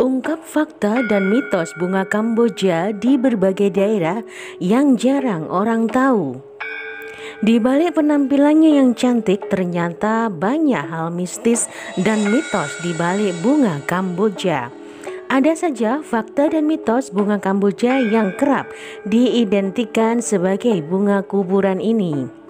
Ungkap fakta dan mitos bunga Kamboja di berbagai daerah yang jarang orang tahu. Di balik penampilannya yang cantik, ternyata banyak hal mistis dan mitos di balik bunga Kamboja. Ada saja fakta dan mitos bunga Kamboja yang kerap diidentikan sebagai bunga kuburan ini.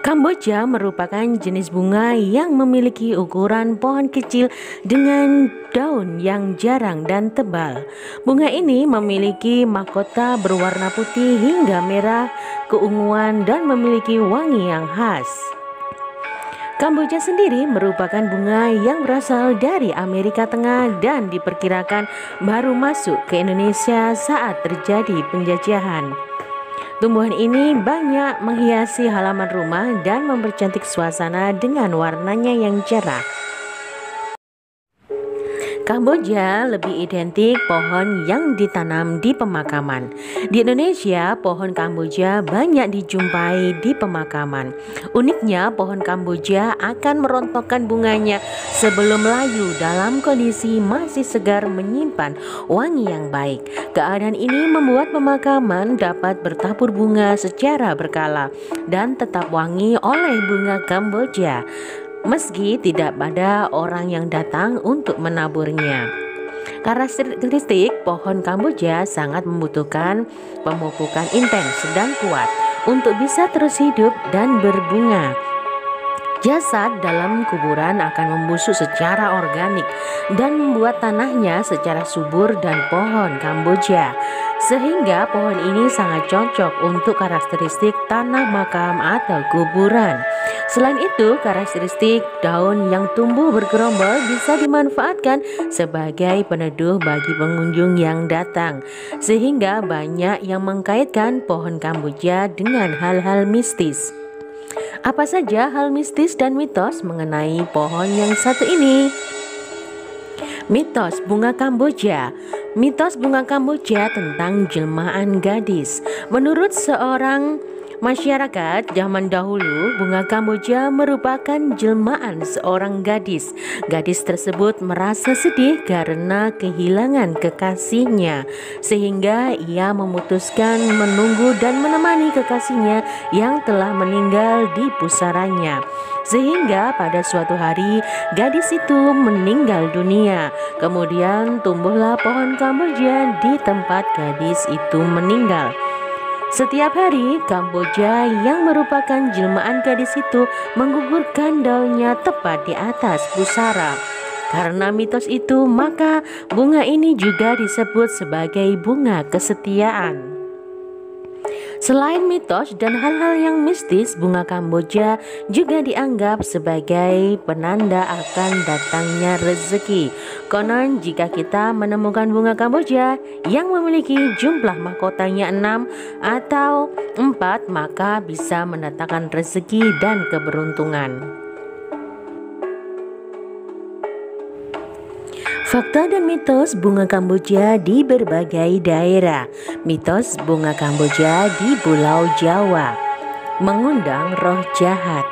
Kamboja merupakan jenis bunga yang memiliki ukuran pohon kecil dengan daun yang jarang dan tebal. Bunga ini memiliki mahkota berwarna putih hingga merah keunguan dan memiliki wangi yang khas. Kamboja sendiri merupakan bunga yang berasal dari Amerika Tengah dan diperkirakan baru masuk ke Indonesia saat terjadi penjajahan. Tumbuhan ini banyak menghiasi halaman rumah dan mempercantik suasana dengan warnanya yang cerah. Kamboja lebih identik pohon yang ditanam di pemakaman. Di Indonesia, pohon Kamboja banyak dijumpai di pemakaman. Uniknya, pohon Kamboja akan merontokkan bunganya sebelum layu dalam kondisi masih segar menyimpan wangi yang baik. Keadaan ini membuat pemakaman dapat bertabur bunga secara berkala dan tetap wangi oleh bunga Kamboja, meski tidak ada orang yang datang untuk menaburnya. Karakteristik pohon Kamboja sangat membutuhkan pemupukan intens dan kuat untuk bisa terus hidup dan berbunga. Jasad dalam kuburan akan membusuk secara organik dan membuat tanahnya secara subur dan pohon Kamboja, sehingga pohon ini sangat cocok untuk karakteristik tanah makam atau kuburan. Selain itu, karakteristik daun yang tumbuh bergerombol bisa dimanfaatkan sebagai peneduh bagi pengunjung yang datang, sehingga banyak yang mengkaitkan pohon Kamboja dengan hal-hal mistis. Apa saja hal mistis dan mitos mengenai pohon yang satu ini? Mitos bunga Kamboja. Mitos bunga Kamboja tentang jelmaan gadis. Menurut seorang masyarakat zaman dahulu, bunga Kamboja merupakan jelmaan seorang gadis. Gadis tersebut merasa sedih karena kehilangan kekasihnya, sehingga ia memutuskan menunggu dan menemani kekasihnya yang telah meninggal di pusaranya. Sehingga pada suatu hari gadis itu meninggal dunia. Kemudian tumbuhlah pohon Kamboja di tempat gadis itu meninggal. Setiap hari, Kamboja yang merupakan jelmaan gadis itu menggugurkan daunnya tepat di atas pusara. Karena mitos itu, maka bunga ini juga disebut sebagai bunga kesetiaan. Selain mitos dan hal-hal yang mistis, bunga Kamboja juga dianggap sebagai penanda akan datangnya rezeki. Konon jika kita menemukan bunga Kamboja yang memiliki jumlah mahkotanya 6 atau 4, maka bisa mendatangkan rezeki dan keberuntungan. Fakta dan mitos bunga Kamboja di berbagai daerah. Mitos bunga Kamboja di Pulau Jawa mengundang roh jahat.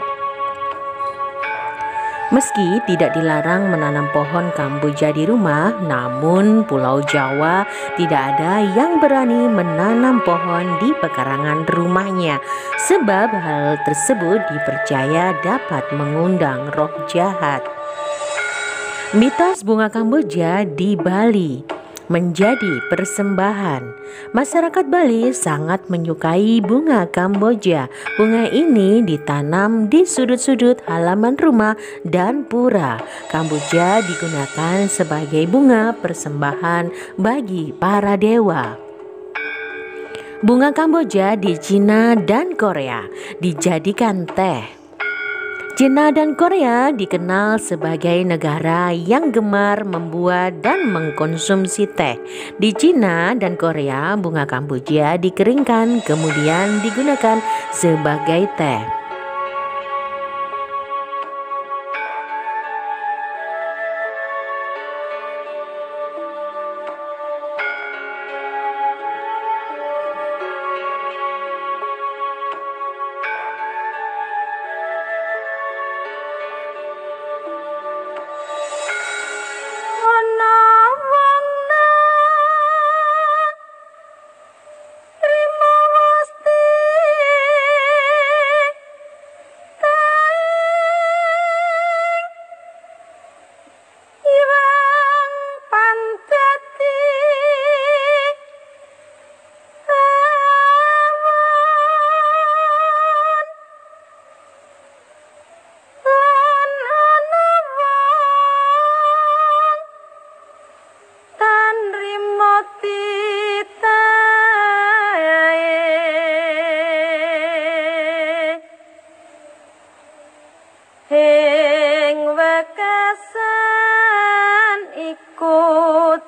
Meski tidak dilarang menanam pohon Kamboja di rumah, namun Pulau Jawa tidak ada yang berani menanam pohon di pekarangan rumahnya, sebab hal tersebut dipercaya dapat mengundang roh jahat. Mitos bunga Kamboja di Bali menjadi persembahan. Masyarakat Bali sangat menyukai bunga Kamboja. Bunga ini ditanam di sudut-sudut halaman rumah dan pura. Kamboja digunakan sebagai bunga persembahan bagi para dewa. Bunga Kamboja di Cina dan Korea dijadikan teh. Cina dan Korea dikenal sebagai negara yang gemar membuat dan mengkonsumsi teh. Di Cina dan Korea, bunga Kamboja dikeringkan kemudian digunakan sebagai teh.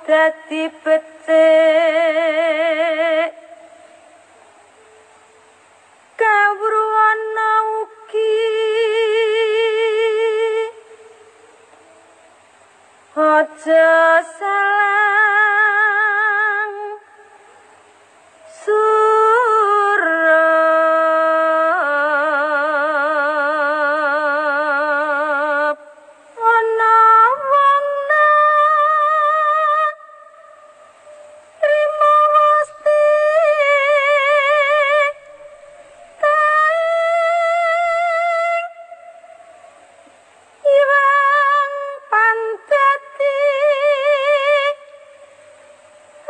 dadi becik kawruana ugi aja salang surap ana wong trimo Gusti iwang pantati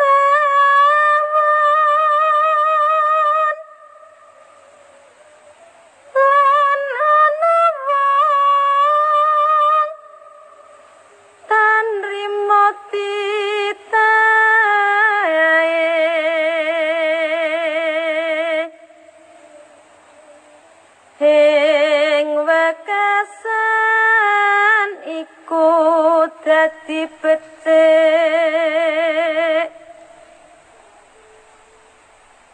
awon lan ana wong tan rimo titahe ing wekasan iku dadi becik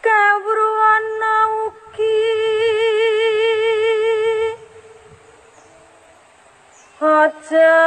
kawruana ugi aja